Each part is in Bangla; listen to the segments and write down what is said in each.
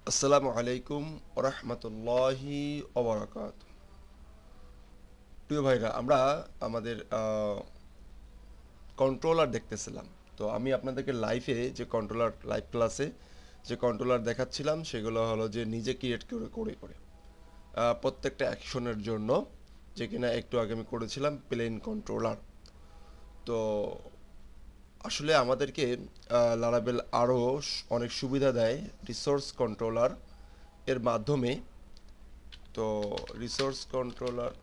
আসসালামু আলাইকুম ওরহমতুল্লাহি ওবরাকাত। প্রিয় ভাইরা, আমরা আমাদের কন্ট্রোলার দেখতেছিলাম। তো আমি আপনাদেরকে লাইভ ক্লাসে যে কন্ট্রোলার দেখাচ্ছিলাম সেগুলো হলো যে নিজে ক্রিয়েট করে করে করে প্রত্যেকটা অ্যাকশনের জন্য, যে কিনা একটু আগে আমি করেছিলাম প্লেন কন্ট্রোলার। তো আসলে আমাদেরকে লারাবেল আরও অনেক সুবিধা দেয় রিসোর্স কন্ট্রোলার এর মাধ্যমে। তো রিসোর্স কন্ট্রোলার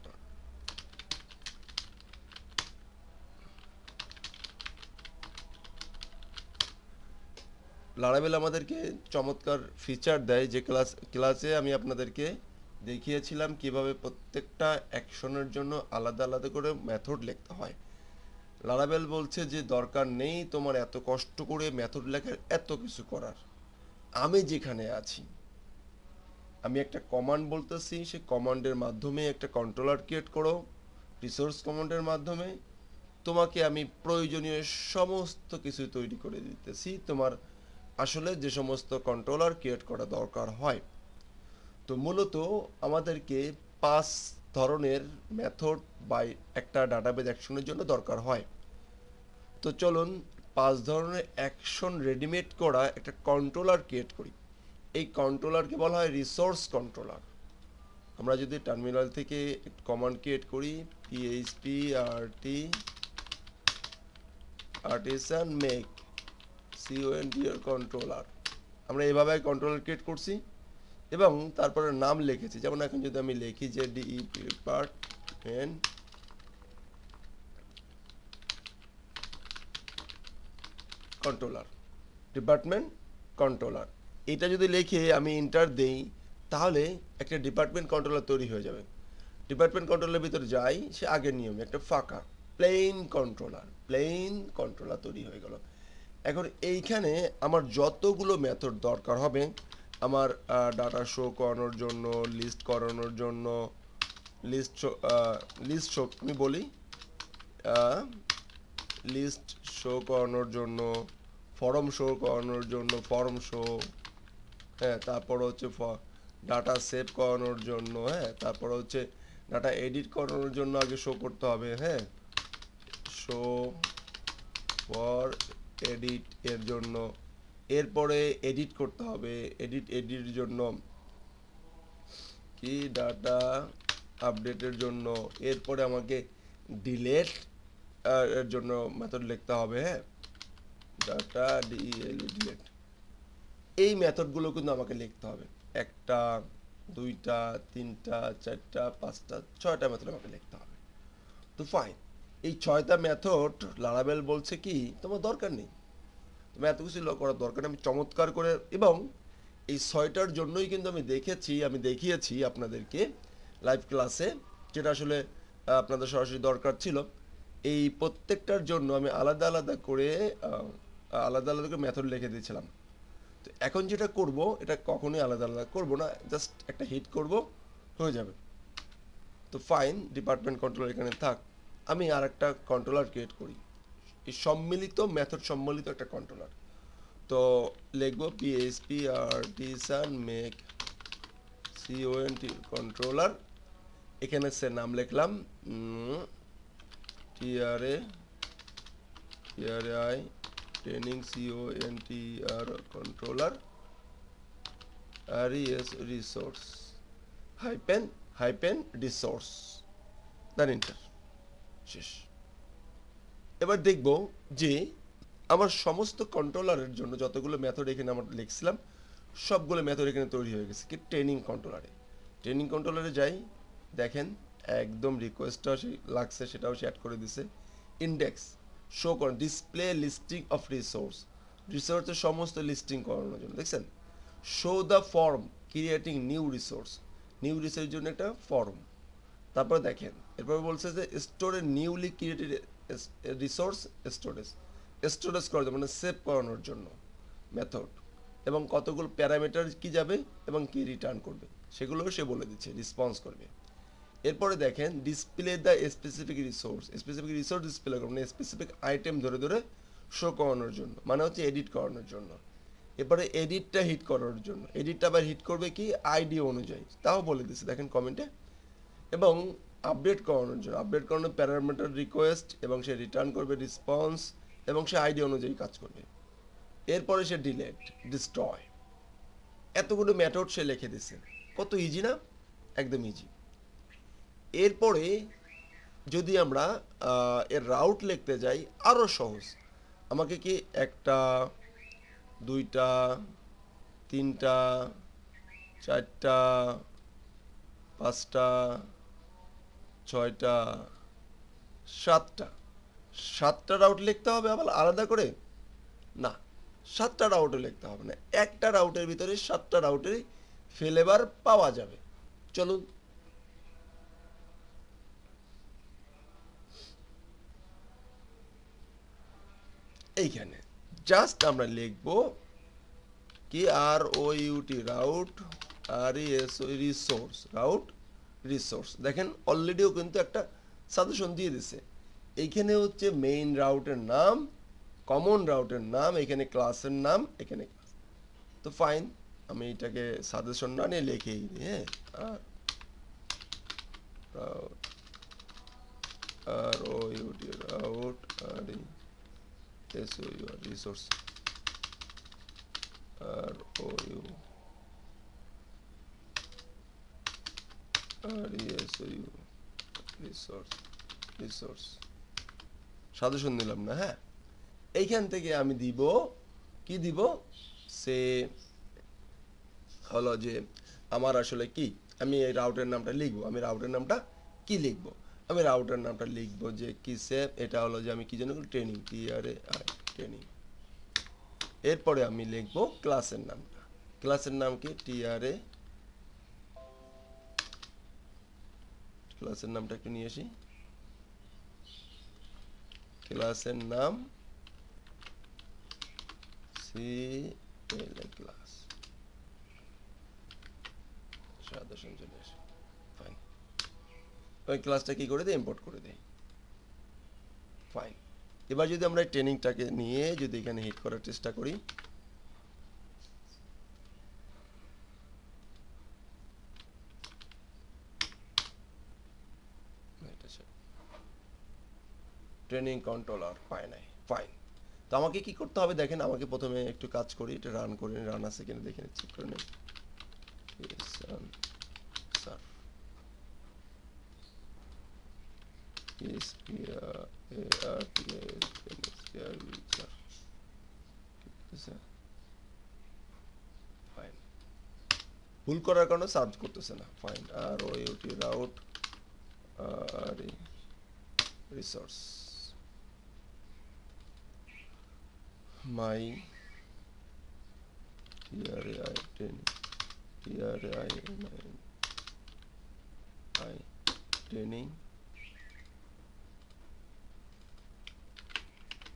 লারাবেল আমাদেরকে চমৎকার ফিচার দেয়, যে ক্লাসে আমি আপনাদেরকে দেখিয়েছিলাম কিভাবে প্রত্যেকটা অ্যাকশনের জন্য আলাদা আলাদা করে মেথড লিখতে হয়। লারাবেল বলছে যে দরকার নেই তোমার এত কষ্ট করে মেথড লেখার, এত কিছু করার। আমি যেখানে আছি, আমি একটা কমান্ড বলতেছি, সেই কমান্ডের মাধ্যমে একটা কন্ট্রোলার ক্রিয়েট করো। রিসোর্স কমান্ডের মাধ্যমে তোমাকে আমি প্রয়োজনীয় সমস্ত কিছু তৈরি করে দিতেছি, তোমার আসলে যে সমস্ত কন্ট্রোলার ক্রিয়েট করা দরকার হয়। তো মূলত আমাদেরকে 5 ধরনের মেথড বা একটা ডাটাবেজ অ্যাকশনের জন্য দরকার হয়। তো চলুন 5 ধরনের অ্যাকশন রেডিমেড করা একটা কন্ট্রোলার ক্রিয়েট করি। এই কন্ট্রোলারকে বলা হয় রিসোর্স কন্ট্রোলার। আমরা যদি টার্মিনাল থেকে কমান্ড ক্রিয়েট করি, PHP RT artisan make CONTR controller, আমরা এভাবে কন্ট্রোলার ক্রিয়েট করছি এবং তারপরে নাম লিখেছি। যেমন এখন যদি আমি লিখি যে ডিই ডিপার্টমেন্ট কন্ট্রোলার, ডিপার্টমেন্ট কন্ট্রোলার, এটা যদি লিখে আমি এন্টার দেই, তাহলে একটা ডিপার্টমেন্ট কন্ট্রোলার তৈরি হয়ে যাবে। ডিপার্টমেন্ট কন্ট্রোলারের ভিতরে যাই, সে আগের নিয়মে একটা ফাঁকা প্লেন কন্ট্রোলার তৈরি হয়ে গেল। এখন এইখানে আমার যতগুলো মেথড দরকার হবে, আমার ডাটা শো করানোর জন্য, লিস্ট করানোর জন্য, লিস্ট লিস্ট শো আমি বলি, লিস্ট শো করানোর জন্য, ফর্ম শো করানোর জন্য ফর্ম শো, হ্যাঁ, তারপর হচ্ছে ডাটা সেভ করানোর জন্য, হ্যাঁ, তারপর হচ্ছে ডাটা এডিট করানোর জন্য আগে শো করতে হবে, হ্যাঁ, শো ফর এডিট এর জন্য, এরপরে এডিট করতে হবে, এডিটের জন্য কি ডাটা আপডেটের জন্য, এরপরে আমাকে ডিলেট এর জন্য মেথড লিখতে হবে, হ্যাঁ, ডাটা ডিলেট। এই মেথডগুলো কিন্তু আমাকে লিখতে হবে, একটা, দুইটা, তিনটা, চারটা, পাঁচটা, 6টা মেথড আমাকে লিখতে হবে। তো ফাইন, এই 6টা মেথড লারাবেল বলছে কি তোমার দরকার নেই, তোমার এত কিছু করার দরকার নেই। আমি চমৎকার করে, এবং এই 6টার জন্যই কিন্তু আমি দেখিয়েছি আপনাদেরকে লাইভ ক্লাসে, যেটা আসলে আপনাদের সরাসরি দরকার ছিল। এই প্রত্যেকটার জন্য আমি আলাদা আলাদা করে মেথড লিখে দিয়েছিলাম। তো এখন যেটা করব, এটা কখনোই আলাদা আলাদা করব না, জাস্ট একটা হিট করব, হয়ে যাবে। তো ফাইন, ডিপার্টমেন্ট কন্ট্রোলার এখানে থাক, আমি আর একটা কন্ট্রোলার ক্রিয়েট করি, এই সম্মিলিত মেথড সম্মিলিত একটা কন্ট্রোলার। তো লিখবো PHP artisan make CONT controller, এখানে সে নাম লিখলাম TRA TRI training CONTR controller RES resource hyphen hyphen resource, then enter, শেষ। এবার দেখব যে আমার সমস্ত কন্ট্রোলারের জন্য যতগুলো মেথড এখানে আমরা লিখছিলাম, সবগুলো মেথড এখানে তৈরি হয়ে গেছে কি ট্রেনিং কন্ট্রোলারে যাই, দেখেন একদম রিকোয়েস্টটা লাগছে, সেটাও সে অ্যাড করে দিছে। ইন্ডেক্স শো করেন, ডিসপ্লে লিস্টিং অফ রিসোর্সের সমস্ত লিস্টিং করানোর জন্য, দেখছেন। Show the form creating new রিসোর্সের জন্য একটা ফর্ম। তারপরে দেখেন এরপর বলছে যে স্টোরে নিউলি ক্রিয়েটেড রিসোর্স স্টোরেজ করার জন্য, মানে সেভ করানোর জন্য মেথড, এবং কতগুলো প্যারামিটার কি যাবে এবং কি রিটার্ন করবে সেগুলোও সে বলে দিচ্ছে, রেসপন্স করবে। এরপরে দেখেন display the specific resource display করবে, মানে স্পেসিফিক আইটেম ধরে ধরে শো করানোর জন্য, মানে হচ্ছে এডিট করানোর জন্য। এবারে এডিটটা হিট করার জন্য, এডিটটা আবার হিট করবে কি আইডি অনুযায়ী, তাও বলে দিচ্ছে দেখেন কমেন্টে। এবং আপডেট করানোর জন্য, আপডেট করানোর প্যারামিটার রিকোয়েস্ট, এবং সে রিটার্ন করবে রেসপন্স, এবং সে আইডি অনুযায়ী কাজ করবে। এরপরে সে ডিলেট, ডিস্ট্রয়, এতগুলো মেথড সে লিখে দিচ্ছে। কত ইজি না, একদম ইজি। এরপরে যদি আমরা এর রাউট লিখতে যাই, আরও সহজ। আমাকে কি একটা, দুইটা, তিনটা, চারটা, পাঁচটা, ছয়টা, সাতটা, সাতটা রাউট লিখতে হবে আবার আলাদা করে? না, সাতটা রাউটে লিখতে হবে না, একটা রাউটের ভিতরে সাতটা রাউটের ফ্লেভার পাওয়া যাবে। চলুন, এইখানে জাস্ট আমরা লিখব কি আর O UT route, R S resource, route resource. দেখেন অলরেডিও কিন্তু একটা সাজেশন দিয়ে দিছে। এইখানে হচ্ছে মেইন রাউটের নাম, কমন রাউটের নাম, এখানে ক্লাসের নাম, এখানে ক্লাস। তো ফাইন, আমি এটাকে সাজেশন না নিয়ে লিখেই দিই। হ্যাঁ, R route, R O UT route, R S O U R resource, R O U R S O U resource, resource suggestion দিলাম না? হ্যাঁ, এইখান থেকে আমি দিব কি দিব, সে হলো যে আমার আসলে কি, আমি এই রাউটের নামটা লিখবো, আমি রাউটের নামটা কি লিখবো, আমি রাউটের নামটা লিখবো যে কি সেভ, এটা হলো যে আমি কি জানি ট্রেনিং, TRAI ট্রেনিং। এরপরে আমি লিখবো ক্লাসের নামটা, ক্লাসের নাম কি TRA, ক্লাসের নামটা একটু নিয়ে আসি, ক্লাসের নাম ক্লাস, সাজেশন চলে আসে। ফাইন, ওই ক্লাসটা কি করে দেয়, ইম্পোর্ট করে দেয়। ফাইন, এবার যদি আমরা ট্রেনিংটাকে নিয়ে যদি এখানে হিট করার চেষ্টা করি, ট্রেনিং কন্ট্রোলার পায় নাই। ফাইন, তো আমাকে কি করতে হবে দেখেন, আমাকে প্রথমে একটু কাজ করি, এটা রান করে, রান আছে কিনা দেখে চেক করে নিই। ভুল করার কারণে সার্চ করতেছে না। Fine, R O UT route, R resource, my TRAI training, TRAI training,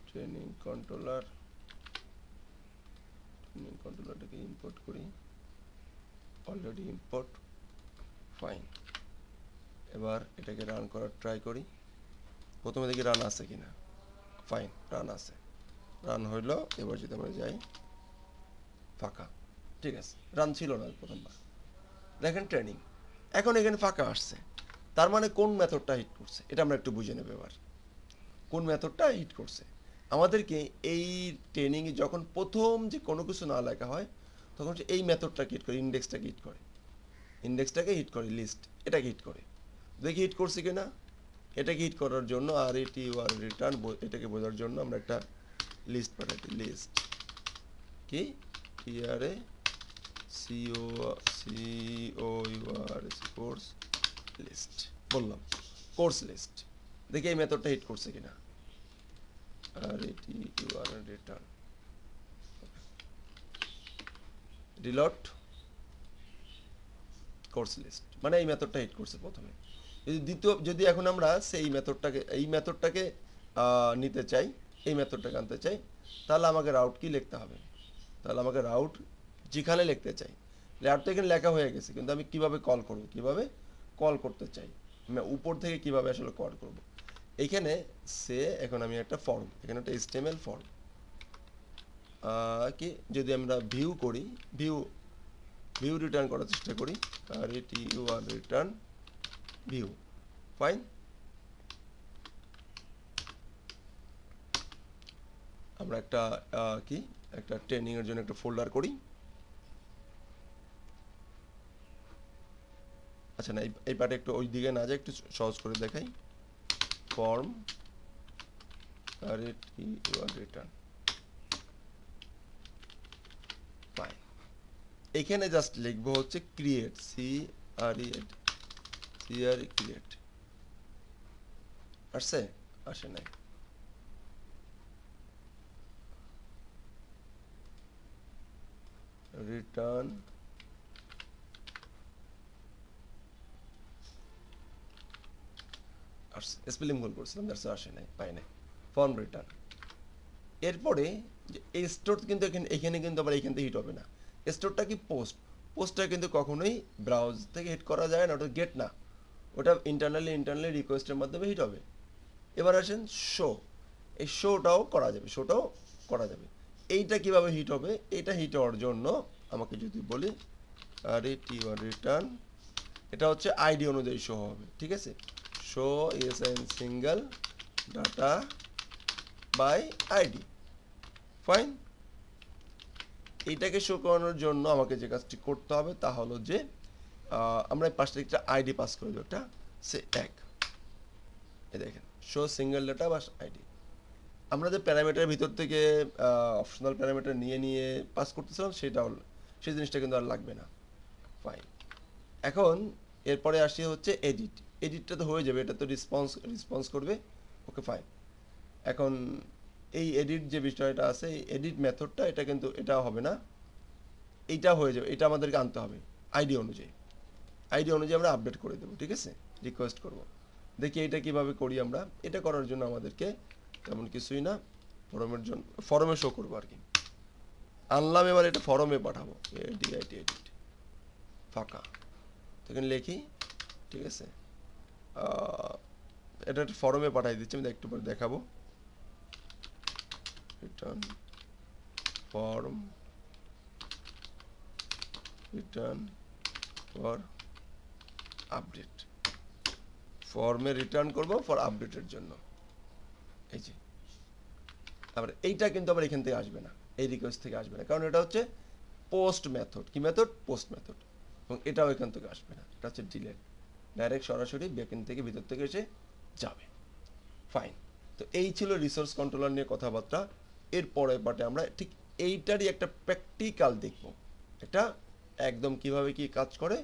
training controller, training কন্ট্রোলারটাকে ইম্পোর্ট করি, অলরেডি ইম্পোর্ট। ফাইন, এবার এটাকে রান করার ট্রাই করি, প্রথমে দেখি রান আছে কিনা। ফাইন, রান আছে, রান হইলো। এবার যদি আমরা যাই, ফাঁকা, ঠিক আছে, রান ছিল না প্রথমবার। দেখেন ট্রেনিং, এখন এখানে ফাঁকা আসছে, তার মানে কোন মেথডটা হিট করছে এটা আমরা একটু বুঝে নেব। এবার কোন মেথডটা হিট করছে, আমাদেরকে এই ট্রেনিংয়ে যখন প্রথম যে কোনো কিছু না লেখা হয়, তখন এই মেথডটাকে হিট করে, ইন্ডেক্সটাকে হিট করে, ইন্ডেক্সটাকে হিট করে, লিস্ট এটাকে হিট করে। দেখি হিট করছে কিনা। এটাকে হিট করার জন্য আর এটি আর রিটার্ন, এটাকে বোঝার জন্য আমরা একটা লিস্ট পাঠাই, লিস্ট কি TRA কোর্স লিস্ট বললাম, কোর্স লিস্ট। দেখি এই মেথডটা হিট করছে কিনা। আর এটি URL return, reload course list, মানে এই মেথডটা হিট করছে প্রথমে। যদি এখন আমরা সেই মেথডটাকে নিতে চাই, এই মেথডটাকে আনতে চাই, তাহলে আমাকে রাউট কি লিখতে হবে, তাহলে আমাকে রাউট যেখানে লিখতে চাই, রাউট তো এখানে লেখা হয়ে গেছে, কিন্তু আমি কিভাবে কল করব, কিভাবে কল করতে চাই, আমি উপর থেকে কিভাবে আসলে কল করব। এইখানে এখন আমি একটা ফর্ম, এখানে একটা HTML ফর্ম, কি যদি আমরা ভিউ করি, ভিউ ভিউ রিটার্ন করার চেষ্টা করি, আর এটি ইউআর রিটার্ন ভিউ, ফাইন। আমরা একটা কি একটা ট্রেনিং এর জন্য একটা ফোল্ডার করি। আচ্ছা না, এই পার্টে একটু ওই দিকে না যায়, একটু সহজ করে দেখাই। ফর্ম আর এটি ইউআর রিটার্ন, ফাইন। এখানে জাস্ট লিখবো হচ্ছে ক্রিয়েট, ক্রিয়েট। আসছে? আসে নাই। রিটার্ন আসছে, স্পেলিং ভুল করছিলাম, দ্যাটস আসে নাই, পাই নাই। Form return. এরপরে যে এই স্টোর কিন্তু এখানে কিন্তু আবার এখান থেকে হিট হবে না। স্টোরটা কি পোস্টটা কিন্তু কখনোই ব্রাউজ থেকে হিট করা যায় না, ওটা গেট না, ওটা ইন্টারনালি রিকোয়েস্টের মাধ্যমে হিট হবে। এবার আসেন শো, এই শোটাও করা যাবে। এইটা কিভাবে হিট হবে? এইটা হিট হওয়ার জন্য আমাকে যদি বলি রিটার্ন, এটা হচ্ছে আইডি অনুযায়ী শো হবে, ঠিক আছে? Show SN single data by ID, fine. এইটাকে শো করানোর জন্য আমাকে যে কাজটি করতে হবে তা হলো যে আমরা এই পাশে একটা আইডি পাস করে দেবো, একটা সে এক, এই দেখেন শো সিঙ্গেল ডাটা বা আইডি। আমরা যে প্যারামিটারের ভিতর থেকে অপশনাল প্যারামিটার নিয়ে পাস করতেছিলাম, সেই জিনিসটা কিন্তু আর লাগবে না, ফাইন। এখন এরপরে আসি হচ্ছে এডিটটা তো হয়ে যাবে, এটা তো রেসপন্স করবে, ওকে ফাইন। এখন এই এডিট যে বিষয়টা আছে, এই এডিট মেথডটা, এটা কিন্তু এটা হবে না, এইটা হয়ে যাবে, এটা আমাদেরকে আনতে হবে আইডি অনুযায়ী আমরা আপডেট করে দেবো, ঠিক আছে? রিকোয়েস্ট করব। দেখি এটা কিভাবে করি আমরা। এটা করার জন্য আমাদেরকে তেমন কিছুই না, ফরমে শো করবো আর কি। আনলাম, এবার এটা ফরমে পাঠাবো, এডিট ফাঁকা, তখন লিখি, ঠিক আছে? এটা একটা ফরমে পাঠাই দিচ্ছি, আমি একটু পরে দেখাবো। Return form, return for update, ফর্মে রিটার্ন করব ফর আপডেটের জন্য, এই যে। আবার এইটা কিন্তু আবার এখান থেকে আসবে না, এই রিকোয়েস্ট থেকে আসবে না, কারণ এটা হচ্ছে পোস্ট মেথড। কি মেথড? Post method. এবং এটাও এখান থেকে আসবে না, এটা হচ্ছে ডিলেট, ডাইরেক্ট সরাসরি ব্যাকএন্ড থেকে ভিতর থেকে এসে যাবে, ফাইন। তো এই ছিল রিসোর্স কন্ট্রোলার নিয়ে কথাবার্তা। এর পরের পার্টে আমরা ঠিক এইটারই একটা প্র্যাকটিক্যাল দেখব, এটা একদম কিভাবে কি কাজ করে,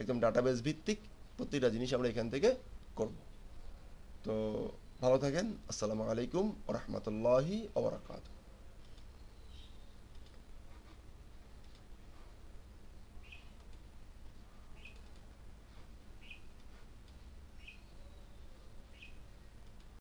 একদম ডাটাবেস ভিত্তিক প্রতিটা জিনিস আমরা এখান থেকে করব। তো ভালো থাকেন, আসসালামু আলাইকুম ওয়া রাহমাতুল্লাহি ওয়া বারাকাতুহু।